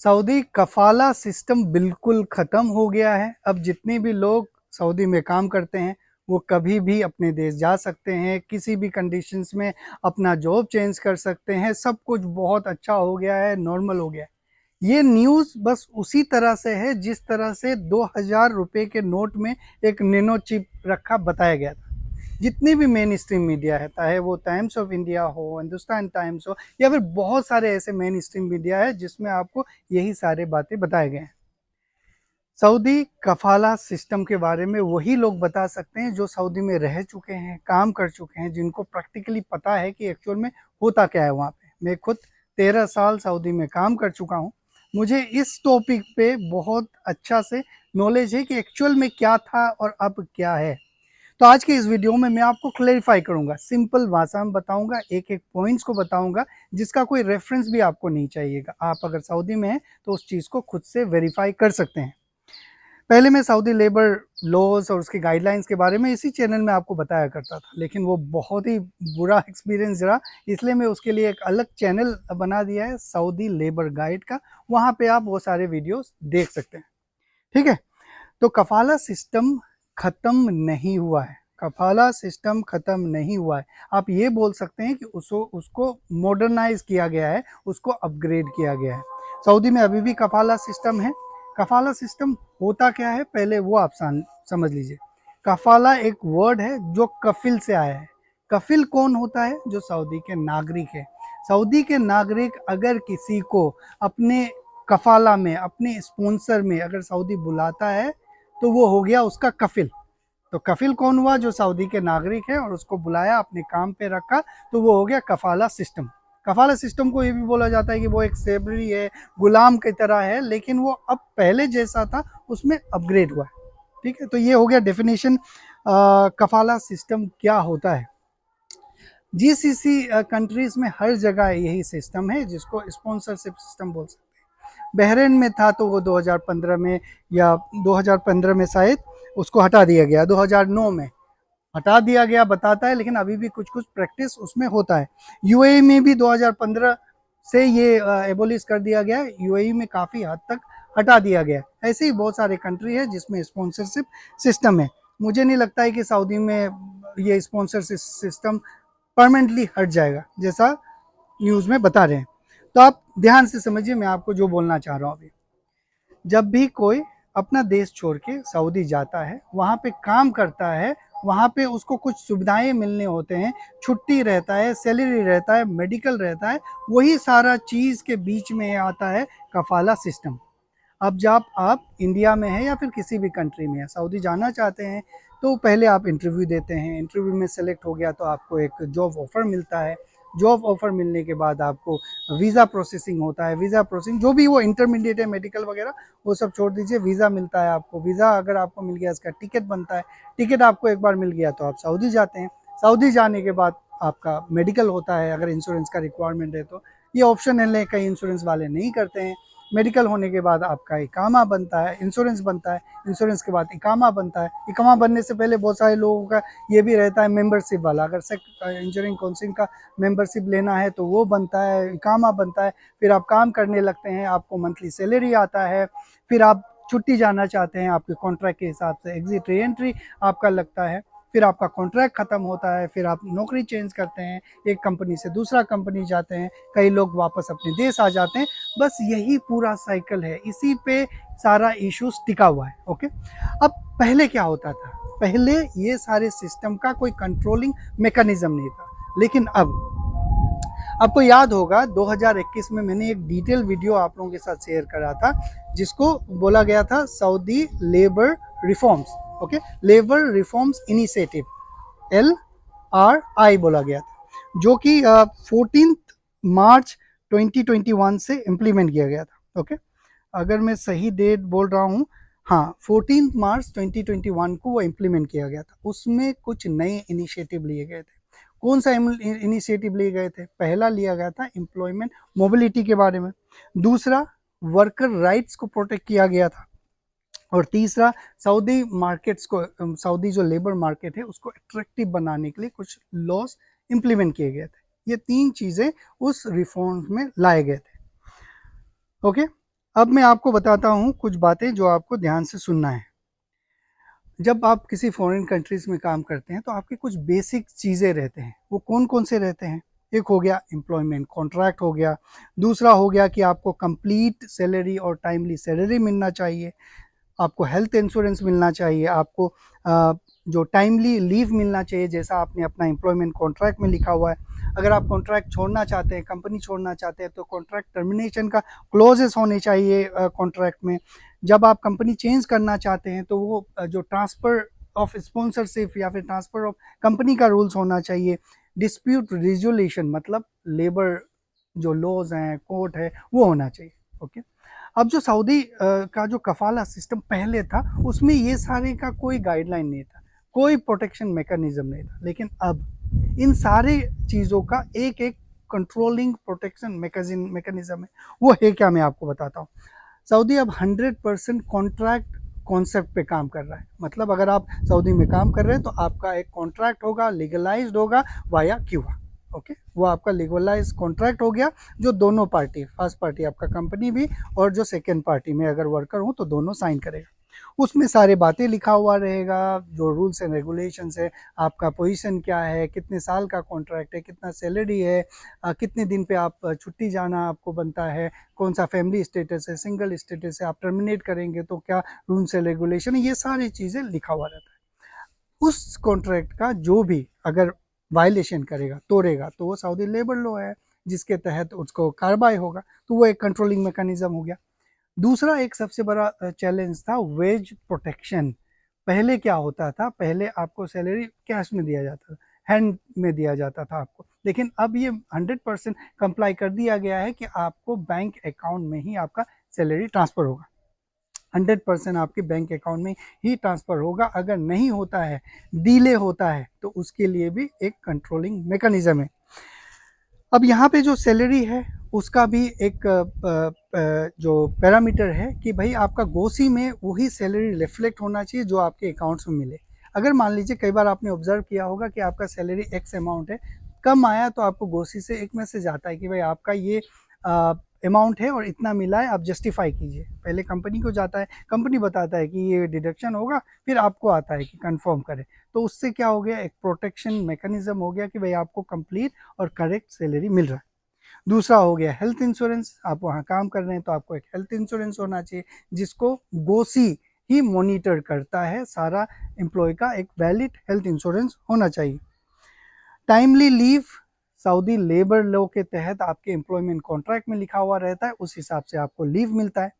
Saudi कफाला system बिल्कुल ख़त्म हो गया है। अब जितने भी लोग सऊदी में काम करते हैं वो कभी भी अपने देश जा सकते हैं, किसी भी कंडीशंस में अपना जॉब चेंज कर सकते हैं। सब कुछ बहुत अच्छा हो गया है, नॉर्मल हो गया है। ये न्यूज़ बस उसी तरह से है जिस तरह से 2000 रुपये के नोट में एक नैनो चिप रखा बताया गया था। जितनी भी मेन स्ट्रीम मीडिया है, चाहे वो टाइम्स ऑफ इंडिया हो, हिंदुस्तान टाइम्स हो, या फिर बहुत सारे ऐसे मेन स्ट्रीम मीडिया है जिसमें आपको यही सारे बातें बताए गए हैं। सऊदी कफाला सिस्टम के बारे में वही लोग बता सकते हैं जो सऊदी में रह चुके हैं, काम कर चुके हैं, जिनको प्रैक्टिकली पता है कि एक्चुअल में होता क्या है वहाँ पे। मैं खुद 13 साल सऊदी में काम कर चुका हूँ। मुझे इस टॉपिक पे बहुत अच्छा से नॉलेज है कि एक्चुअल में क्या था और अब क्या है। तो आज के इस वीडियो में मैं आपको क्लेरिफाई करूंगा, सिंपल भाषा में बताऊंगा, एक एक पॉइंट्स को बताऊंगा जिसका कोई रेफरेंस भी आपको नहीं चाहिएगा। आप अगर सऊदी में हैं तो उस चीज़ को खुद से वेरीफाई कर सकते हैं। पहले मैं सऊदी लेबर लॉज और उसकी गाइडलाइंस के बारे में इसी चैनल में आपको बताया करता था, लेकिन वो बहुत ही बुरा एक्सपीरियंस रहा, इसलिए मैं उसके लिए एक अलग चैनल बना दिया है, सऊदी लेबर गाइड का। वहाँ पे आप वो सारे वीडियोस देख सकते हैं। ठीक है, तो कफाला सिस्टम खत्म नहीं हुआ है। कफाला सिस्टम खत्म नहीं हुआ है। आप ये बोल सकते हैं कि उसको मॉडर्नाइज किया गया है, उसको अपग्रेड किया गया है। सऊदी में अभी भी कफाला सिस्टम है। कफाला सिस्टम होता क्या है पहले वो आप समझ लीजिए। कफाला एक वर्ड है जो कफिल से आया है। कफिल कौन होता है? जो सऊदी के नागरिक है। सऊदी के नागरिक अगर किसी को अपने कफाला में, अपने स्पॉन्सर में अगर सऊदी बुलाता है तो वो हो गया उसका कफिल। तो कफिल कौन हुआ? जो सऊदी के नागरिक है और उसको बुलाया, अपने काम पे रखा, तो वो हो गया कफाला सिस्टम। कफाला सिस्टम को ये भी बोला जाता है कि वो एक सेबरी है, गुलाम की तरह है, लेकिन वो अब पहले जैसा था उसमें अपग्रेड हुआ है। ठीक है, तो ये हो गया डेफिनेशन कफाला सिस्टम क्या होता है। जीसीसी कंट्रीज में हर जगह यही सिस्टम है जिसको स्पॉन्सरशिप सिस्टम बोल सकते हैं। बहरीन में था तो वो 2015 में, या 2015 में शायद उसको हटा दिया गया, 2009 में हटा दिया गया बताता है, लेकिन अभी भी कुछ कुछ प्रैक्टिस उसमें होता है। यूएई में भी 2015 से ये एबोलिश कर दिया गया। यूएई में काफ़ी हद तक हटा दिया गया। ऐसे ही बहुत सारे कंट्री है जिसमें स्पॉन्सरशिप सिस्टम है। मुझे नहीं लगता है कि सऊदी में ये स्पॉन्सरशिप सिस्टम परमानेंटली हट जाएगा जैसा न्यूज़ में बता रहे हैं। तो आप ध्यान से समझिए मैं आपको जो बोलना चाह रहा हूँ अभी। जब भी कोई अपना देश छोड़ के सऊदी जाता है, वहाँ पे काम करता है, वहाँ पे उसको कुछ सुविधाएं मिलने होते हैं, छुट्टी रहता है, सैलरी रहता है, मेडिकल रहता है, वही सारा चीज़ के बीच में आता है कफाला सिस्टम। अब जब आप इंडिया में हैं या फिर किसी भी कंट्री में हैं, सऊदी जाना चाहते हैं, तो पहले आप इंटरव्यू देते हैं। इंटरव्यू में सेलेक्ट हो गया तो आपको एक जॉब ऑफ़र मिलता है। जॉब ऑफ़र मिलने के बाद आपको वीज़ा प्रोसेसिंग होता है। वीज़ा प्रोसेसिंग जो भी वो इंटरमीडिएट है, मेडिकल वगैरह वो सब छोड़ दीजिए, वीज़ा मिलता है आपको। वीज़ा अगर आपको मिल गया, इसका टिकट बनता है। टिकट आपको एक बार मिल गया तो आप सऊदी जाते हैं। सऊदी जाने के बाद आपका मेडिकल होता है, अगर इंश्योरेंस का रिक्वायरमेंट है तो। ये ऑप्शनल है, कई इंश्योरेंस वाले नहीं करते हैं। मेडिकल होने के बाद आपका इकामा बनता है, इंश्योरेंस बनता है। इंश्योरेंस के बाद इकामा बनता है। इकामा बनने से पहले बहुत सारे लोगों का ये भी रहता है मेंबरशिप वाला, अगर इंजीनियरिंग काउंसिल का मेंबरशिप लेना है तो वो बनता है, इकामा बनता है। फिर आप काम करने लगते हैं, आपको मंथली सैलरी आता है। फिर आप छुट्टी जाना चाहते हैं, आपके कॉन्ट्रैक्ट के हिसाब से एग्जिट री एंट्री आपका लगता है। फिर आपका कॉन्ट्रैक्ट खत्म होता है, फिर आप नौकरी चेंज करते हैं, एक कंपनी से दूसरा कंपनी जाते हैं, कई लोग वापस अपने देश आ जाते हैं। बस यही पूरा साइकिल है, इसी पे सारा इश्यूज टिका हुआ है। ओके, अब पहले क्या होता था? पहले ये सारे सिस्टम का कोई कंट्रोलिंग मैकेनिज्म नहीं था, लेकिन अब आपको याद होगा 2021 में मैंने एक डिटेल वीडियो आप लोगों के साथ शेयर करा था जिसको बोला गया था Saudi labour reforms. Okay, labour reforms initiative, LRI बोला गया था, जो कि 14 मार्च 2021 से इम्प्लीमेंट किया गया था। ओके, अगर मैं सही डेट बोल रहा हूँ, हाँ 14 मार्च 2021 को वो इम्प्लीमेंट किया गया था। उसमें कुछ नए इनिशिएटिव लिए गए थे। कौन सा इनिशिएटिव लिए गए थे? पहला लिया गया था एम्प्लॉयमेंट मोबिलिटी के बारे में। दूसरा, वर्कर राइट्स को प्रोटेक्ट किया गया था। और तीसरा, सऊदी मार्केट्स को, सऊदी जो लेबर मार्केट है उसको अट्रैक्टिव बनाने के लिए कुछ लॉज इम्प्लीमेंट किए गए थे। ये तीन चीज़ें उस रिफॉर्म्स में लाए गए थे। ओके, अब मैं आपको बताता हूँ कुछ बातें जो आपको ध्यान से सुनना है। जब आप किसी फॉरेन कंट्रीज में काम करते हैं तो आपके कुछ बेसिक चीज़ें रहते हैं। वो कौन कौन से रहते हैं? एक हो गया एम्प्लॉयमेंट कॉन्ट्रैक्ट हो गया, दूसरा हो गया कि आपको कंप्लीट सैलरी और टाइमली सैलरी मिलना चाहिए, आपको हेल्थ इंश्योरेंस मिलना चाहिए, आपको जो टाइमली लीव मिलना चाहिए जैसा आपने अपना एम्प्लॉयमेंट कॉन्ट्रैक्ट में लिखा हुआ है। अगर आप कॉन्ट्रैक्ट छोड़ना चाहते हैं, कंपनी छोड़ना चाहते हैं, तो कॉन्ट्रैक्ट टर्मिनेशन का क्लॉजेस होने चाहिए कॉन्ट्रैक्ट में। जब आप कंपनी चेंज करना चाहते हैं तो वो जो ट्रांसफ़र ऑफ स्पॉन्सरशिप या फिर ट्रांसफ़र ऑफ कंपनी का रूल्स होना चाहिए। डिस्प्यूट रिजोल्यूशन मतलब लेबर जो लॉज हैं, कोर्ट है, वो होना चाहिए। ओके। अब जो सऊदी का जो कफ़ाला सिस्टम पहले था, उसमें ये सारे का कोई गाइडलाइन नहीं था, कोई प्रोटेक्शन मैकेनिज़्म नहीं था। लेकिन अब इन सारे चीज़ों का एक-एक कंट्रोलिंग प्रोटेक्शन मैकेनिज़्म है। वो है क्या, मैं आपको बताता हूँ। सऊदी अब 100% कॉन्ट्रैक्ट कॉन्सेप्ट पे काम कर रहा है। मतलब अगर आप सऊदी में काम कर रहे हैं तो आपका एक कॉन्ट्रैक्ट होगा, लीगलाइज्ड होगा वाया क्यूबा। ओके, वो आपका लीगलाइज कॉन्ट्रैक्ट हो गया, जो दोनों पार्टी, फर्स्ट पार्टी आपका कंपनी भी और जो सेकेंड पार्टी में अगर वर्कर हो तो दोनों साइन करेगा। उसमें सारे बातें लिखा हुआ रहेगा, जो रूल्स एंड रेगुलेशंस है, आपका पोजीशन क्या है, कितने साल का कॉन्ट्रैक्ट है, कितना सैलरी है, कितने दिन पे आप छुट्टी जाना आपको बनता है, कौन सा फैमिली स्टेटस है, सिंगल स्टेटस है, आप टर्मिनेट करेंगे तो क्या रूल्स एंड रेगुलेशन है, ये सारी चीज़ें लिखा हुआ रहता है। उस कॉन्ट्रैक्ट का जो भी अगर वायलेशन करेगा, तोड़ेगा, तो वो सऊदी लेबर लॉ है जिसके तहत उसको कार्रवाई होगा। तो वो एक कंट्रोलिंग मैकेनिज्म हो गया। दूसरा एक सबसे बड़ा चैलेंज था वेज प्रोटेक्शन। पहले क्या होता था, पहले आपको सैलरी कैश में दिया जाता था, हैंड में दिया जाता था आपको। लेकिन अब ये 100% कंप्लाई कर दिया गया है कि आपको बैंक अकाउंट में ही आपका सैलरी ट्रांसफ़र होगा। 100% आपके बैंक अकाउंट में ही ट्रांसफ़र होगा। अगर नहीं होता है, डिले होता है, तो उसके लिए भी एक कंट्रोलिंग मैकेनिज्म है। अब यहाँ पे जो सैलरी है उसका भी एक जो पैरामीटर है कि भाई आपका गोसी में वही सैलरी रिफ्लेक्ट होना चाहिए जो आपके अकाउंट्स में मिले। अगर मान लीजिए कई बार आपने ऑब्जर्व किया होगा कि आपका सैलरी एक्स अमाउंट है, कम आया तो आपको गोसी से एक मैसेज आता है कि भाई आपका ये अमाउंट है और इतना मिला है, आप जस्टिफाई कीजिए। पहले कंपनी को जाता है, कंपनी बताता है कि ये डिडक्शन होगा, फिर आपको आता है कि कंफर्म करें। तो उससे क्या हो गया, एक प्रोटेक्शन मैकेनिज्म हो गया कि भाई आपको कंप्लीट और करेक्ट सैलरी मिल रहा है। दूसरा हो गया हेल्थ इंश्योरेंस। आप वहाँ काम कर रहे हैं तो आपको एक हेल्थ इंश्योरेंस होना चाहिए, जिसको गोसी ही मॉनिटर करता है। सारा एम्प्लॉय का एक वैलिड हेल्थ इंश्योरेंस होना चाहिए। Timely leave Saudi labour law के तहत आपके एम्प्लॉयमेंट कॉन्ट्रैक्ट में लिखा हुआ रहता है, उस हिसाब से आपको लीव मिलता है।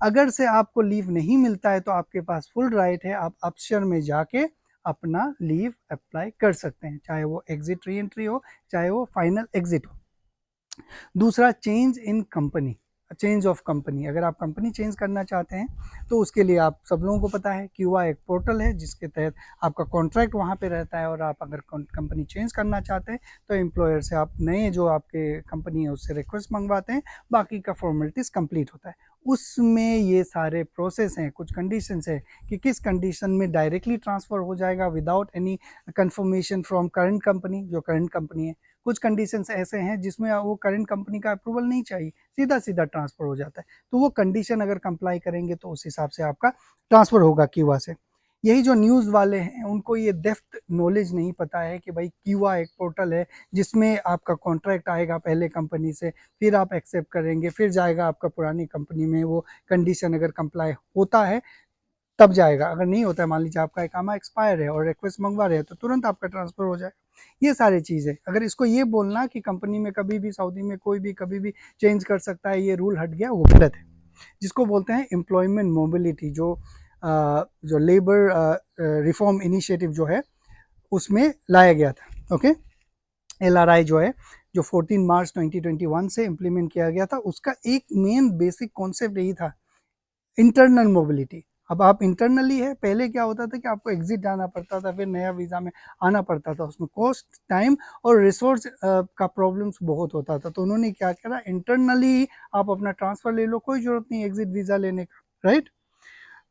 अगर से आपको लीव नहीं मिलता है तो आपके पास फुल राइट है, आप अफसर में जाके अपना लीव अप्लाई कर सकते हैं, चाहे वो एग्जिट री एंट्री हो, चाहे वो फाइनल एग्जिट हो। दूसरा change in company, change of company. अगर आप कंपनी चेंज करना चाहते हैं तो उसके लिए आप सब लोगों को पता है क्यूआ एक पोर्टल है जिसके तहत आपका कॉन्ट्रैक्ट वहाँ पे रहता है, और आप अगर कंपनी चेंज करना चाहते हैं तो एम्प्लॉयर से आप नए जो आपके कंपनी है उससे रिक्वेस्ट मंगवाते हैं, बाकी का फॉर्मेलिटीज़ कंप्लीट होता है। उसमें ये सारे प्रोसेस हैं, कुछ कंडीशंस है कि किस कंडीशन में डायरेक्टली ट्रांसफ़र हो जाएगा without any confirmation from current company, जो करंट कंपनी है। कुछ कंडीशंस ऐसे हैं जिसमें वो करंट कंपनी का अप्रूवल नहीं चाहिए, सीधा-सीधा ट्रांसफ़र हो जाता है। तो वो कंडीशन अगर कंप्लाई करेंगे तो उस हिसाब से आपका ट्रांसफ़र होगा क्यूआ से। यही जो न्यूज़ वाले हैं उनको ये डेप्थ नॉलेज नहीं पता है कि भाई क्यूआ एक पोर्टल है जिसमें आपका कॉन्ट्रैक्ट आएगा पहले कंपनी से, फिर आप एक्सेप्ट करेंगे, फिर जाएगा आपका पुरानी कंपनी में, वो कंडीशन अगर कंप्लाई होता है तब जाएगा, अगर नहीं होता है, मान लीजिए आपका इकामा एक्सपायर है और रिक्वेस्ट मंगवा रहे हैं तो तुरंत आपका ट्रांसफ़र हो जाएगा। ये सारी चीज़ें, अगर इसको ये बोलना कि कंपनी में कभी भी, सऊदी में कोई भी कभी भी चेंज कर सकता है, ये रूल हट गया, वो गलत है। जिसको बोलते हैं एम्प्लॉयमेंट मोबिलिटी, जो लेबर रिफॉर्म इनिशिएटिव जो है उसमें लाया गया था। ओके, एलआरआई जो है, जो 14 मार्च 2021 से इम्प्लीमेंट किया गया था, उसका एक मेन बेसिक कॉन्सेप्ट यही था, इंटरनल मोबिलिटी। अब आप इंटरनली है, पहले क्या होता था कि आपको एग्जिट जाना पड़ता था, फिर नया वीज़ा में आना पड़ता था, उसमें कॉस्ट, टाइम और रिसोर्स का प्रॉब्लम्स बहुत होता था। तो उन्होंने क्या करा, इंटरनली आप अपना ट्रांसफ़र ले लो, कोई ज़रूरत नहीं एग्जिट वीज़ा लेने का, राइट।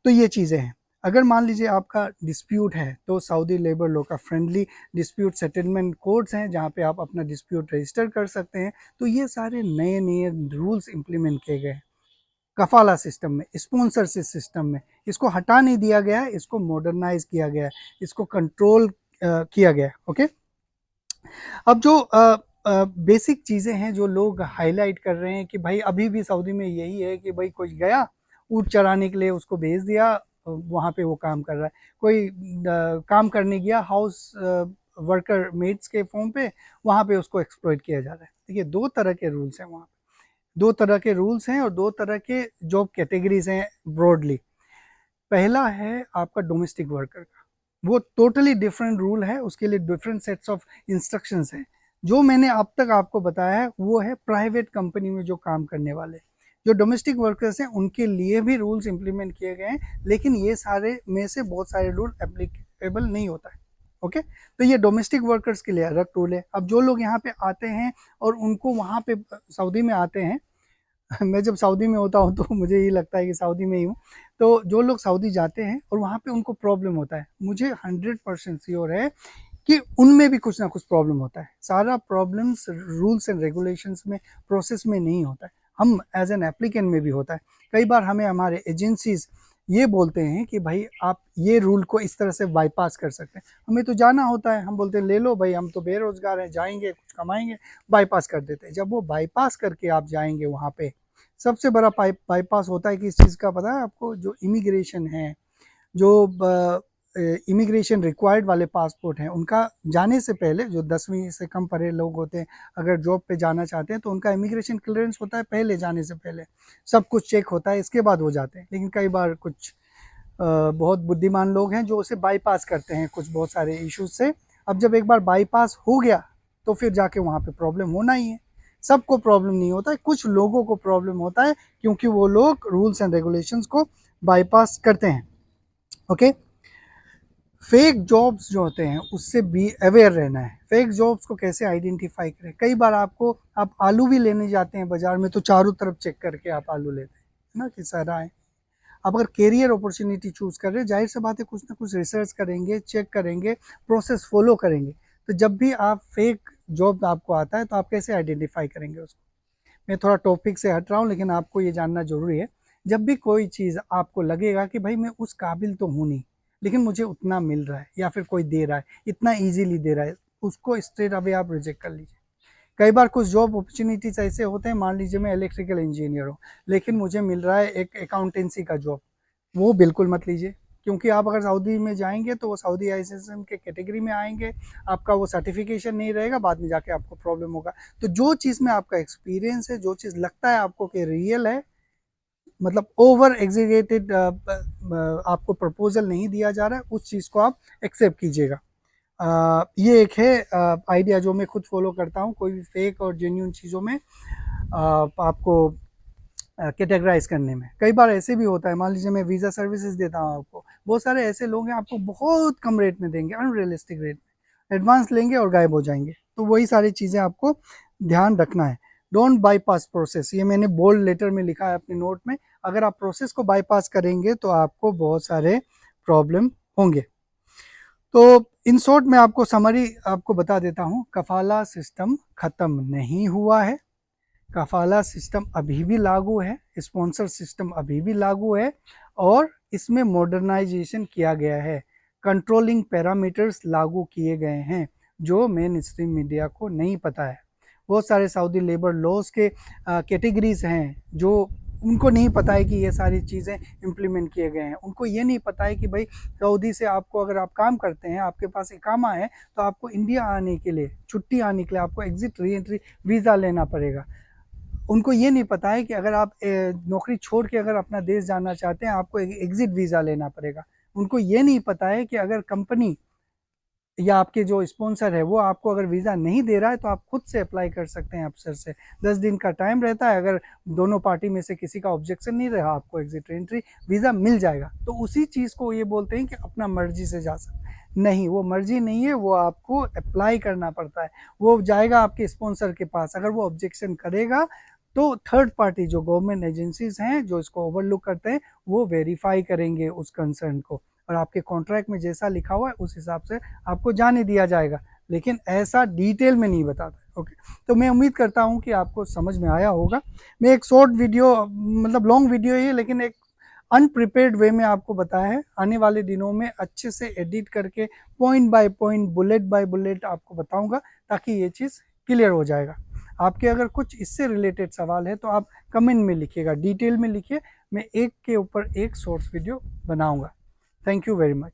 तो ये चीज़ें हैं। अगर मान लीजिए आपका डिस्प्यूट है तो सऊदी लेबर लॉ का फ्रेंडली डिस्प्यूट सेटलमेंट कोर्ट्स हैं जहाँ पे आप अपना डिस्प्यूट रजिस्टर कर सकते हैं। तो ये सारे नए नए रूल्स इम्प्लीमेंट किए गए हैं। कफाला सिस्टम में, स्पॉन्सरशिप सिस्टम में। इसको हटा नहीं दिया गया है, इसको मॉडर्नाइज किया गया है, इसको कंट्रोल किया गया है। ओके, अब जो बेसिक चीज़ें हैं जो लोग हाईलाइट कर रहे हैं कि भाई अभी भी सऊदी में यही है कि भाई कोई गया ऊँट चराने के लिए, उसको भेज दिया, वहाँ पे वो काम कर रहा है। कोई काम करने गया हाउस वर्कर मेड्स के फॉर्म पे, वहाँ पे उसको एक्सप्लॉइट किया जा रहा है। देखिए, दो तरह के रूल्स हैं वहाँ पे, दो तरह के रूल्स हैं और दो तरह के जॉब कैटेगरीज हैं ब्रॉडली। पहला है आपका डोमेस्टिक वर्कर का, वो टोटली डिफरेंट रूल है, उसके लिए डिफरेंट सेट्स ऑफ इंस्ट्रक्शंस हैं। जो मैंने अब तक आपको बताया है वो है प्राइवेट कंपनी में जो काम करने वाले। जो डोमेस्टिक वर्कर्स हैं उनके लिए भी रूल्स इंप्लीमेंट किए गए हैं, लेकिन ये सारे में से बहुत सारे रूल एप्लीकेबल नहीं होता है। ओके, तो ये डोमेस्टिक वर्कर्स के लिए अलग रूल है। अब जो लोग यहाँ पे आते हैं और उनको वहाँ पे सऊदी में आते हैं मैं जब सऊदी में होता हूँ तो मुझे ये लगता है कि सऊदी में ही हूँ। तो जो लोग सऊदी जाते हैं और वहाँ पे उनको प्रॉब्लम होता है, मुझे 100% श्योर है कि उनमें भी कुछ ना कुछ प्रॉब्लम होता है। सारा प्रॉब्लम्स रूल्स एंड रेगुलेशंस में, प्रोसेस में नहीं होता है, हम एज एन एप्लीकेंट में भी होता है। कई बार हमें हमारे एजेंसीज ये बोलते हैं कि भाई आप ये रूल को इस तरह से बाईपास कर सकते हैं। हमें तो जाना होता है, हम बोलते हैं ले लो भाई, हम तो बेरोजगार हैं, जाएंगे कुछ कमाएंगे, बाईपास कर देते हैं। जब वो बाईपास करके आप जाएंगे वहाँ पे, सबसे बड़ा बाईपास होता है कि इस चीज़ का पता है आपको, जो इमिग्रेशन है, जो इमिग्रेशन रिक्वायर्ड वाले पासपोर्ट हैं, उनका जाने से पहले, जो 10वीं से कम पढ़े लोग होते हैं अगर जॉब पे जाना चाहते हैं तो उनका इमिग्रेशन क्लियरेंस होता है पहले जाने से पहले, सब कुछ चेक होता है, इसके बाद वो जाते हैं। लेकिन कई बार कुछ बहुत बुद्धिमान लोग हैं जो उसे बाईपास करते हैं कुछ बहुत सारे इश्यूज से। अब जब एक बार बाईपास हो गया तो फिर जाके वहाँ पे प्रॉब्लम होना ही है। सबको प्रॉब्लम नहीं होता है, कुछ लोगों को प्रॉब्लम होता है क्योंकि वो लोग रूल्स एंड रेगुलेशंस को बाईपास करते हैं। ओके, फेक जॉब्स जो होते हैं उससे भी अवेयर रहना है। फेक जॉब्स को कैसे आइडेंटिफाई करें? कई बार आप आलू भी लेने जाते हैं बाजार में तो चारों तरफ चेक करके आप आलू लेते हैं, है ना, कि सारा है। आप अगर करियर अपॉर्चुनिटी चूज कर रहे हैं, जाहिर सी बात है कुछ ना कुछ रिसर्च करेंगे, चेक करेंगे, प्रोसेस फॉलो करेंगे। तो जब भी आप फेक जॉब आपको आता है तो आप कैसे आइडेंटिफाई करेंगे उसको? मैं थोड़ा टॉपिक से हट रहा हूँ लेकिन आपको ये जानना जरूरी है। जब भी कोई चीज़ आपको लगेगा कि भाई मैं उस काबिल तो हूँ नहीं, लेकिन मुझे उतना मिल रहा है या फिर कोई दे रहा है, इतना इजीली दे रहा है, उसको स्ट्रेट अवे आप रिजेक्ट कर लीजिए। कई बार कुछ जॉब अपॉर्चुनिटीज ऐसे होते हैं, मान लीजिए मैं इलेक्ट्रिकल इंजीनियर हूँ लेकिन मुझे मिल रहा है एक अकाउंटेंसी का जॉब, वो बिल्कुल मत लीजिए। क्योंकि आप अगर सऊदी में जाएंगे तो वो सऊदी आईएसएम के कैटेगरी में आएंगे, आपका वो सर्टिफिकेशन नहीं रहेगा, बाद में जाके आपको प्रॉब्लम होगा। तो जो चीज़ में आपका एक्सपीरियंस है, जो चीज़ लगता है आपको कि रियल है, मतलब ओवर एग्जीगेटेड आपको प्रपोजल नहीं दिया जा रहा है, उस चीज़ को आप एक्सेप्ट कीजिएगा। ये एक है आइडिया जो मैं खुद फॉलो करता हूँ कोई भी फेक और जेन्यून चीज़ों में आपको कैटेगराइज करने में। कई बार ऐसे भी होता है, मान लीजिए मैं वीज़ा सर्विसेज देता हूँ आपको, बहुत सारे ऐसे लोग हैं आपको बहुत कम रेट में देंगे, अनरियलिस्टिक रेट में, एडवांस लेंगे और गायब हो जाएंगे। तो वही सारी चीज़ें आपको ध्यान रखना है। डोंट बाईपास प्रोसेस, ये मैंने बोल्ड लेटर में लिखा है अपने नोट में। अगर आप प्रोसेस को बाईपास करेंगे तो आपको बहुत सारे प्रॉब्लम होंगे। तो इन शॉर्ट में आपको समरी आपको बता देता हूँ, कफाला सिस्टम खत्म नहीं हुआ है, कफाला सिस्टम अभी भी लागू है, स्पॉन्सर सिस्टम अभी भी लागू है और इसमें मॉडर्नाइजेशन किया गया है, कंट्रोलिंग पैरामीटर्स लागू किए गए हैं जो मेन स्ट्रीम मीडिया को नहीं पता है। बहुत सारे सऊदी लेबर लॉज के कैटेगरीज हैं जो उनको नहीं पता है कि ये सारी चीज़ें इम्प्लीमेंट किए गए हैं। उनको ये नहीं पता है कि भाई सऊदी से आपको, अगर आप काम करते हैं, आपके पास इकामा है, तो आपको इंडिया आने के लिए, छुट्टी आने के लिए आपको एग्जिट री एंट्री वीज़ा लेना पड़ेगा। उनको ये नहीं पता है कि अगर आप नौकरी छोड़ के अगर अपना देश जाना चाहते हैं, आपको एग्जिट वीज़ा लेना पड़ेगा। उनको ये नहीं पता है कि अगर कंपनी या आपके जो स्पॉन्सर है वो आपको अगर वीज़ा नहीं दे रहा है तो आप खुद से अप्लाई कर सकते हैं अफसर से। 10 दिन का टाइम रहता है, अगर दोनों पार्टी में से किसी का ऑब्जेक्शन नहीं रहा, आपको एग्जिट एंट्री वीज़ा मिल जाएगा। तो उसी चीज़ को ये बोलते हैं कि अपना मर्जी से जा सकते। नहीं, वो मर्जी नहीं है, वो आपको अप्लाई करना पड़ता है। वो जाएगा आपके स्पॉन्सर के पास, अगर वो ऑब्जेक्शन करेगा तो थर्ड पार्टी जो गवर्नमेंट एजेंसीज हैं जो इसको ओवरलुक करते हैं, वो वेरीफाई करेंगे उस कंसर्न को और आपके कॉन्ट्रैक्ट में जैसा लिखा हुआ है उस हिसाब से आपको जाने दिया जाएगा। लेकिन ऐसा डिटेल में नहीं बताता। ओके, तो मैं उम्मीद करता हूँ कि आपको समझ में आया होगा। मैं एक शॉर्ट वीडियो, मतलब लॉन्ग वीडियो ही है, लेकिन एक अनप्रिपेयर्ड वे में आपको बताया है। आने वाले दिनों में अच्छे से एडिट करके point by point, bullet by bullet आपको बताऊंगा, ताकि ये चीज़ क्लियर हो जाएगा। आपके अगर कुछ इससे रिलेटेड सवाल है तो आप कमेंट में लिखिएगा, डिटेल में लिखिए, मैं एक के ऊपर एक शॉर्ट्स वीडियो बनाऊंगा। Thank you very much.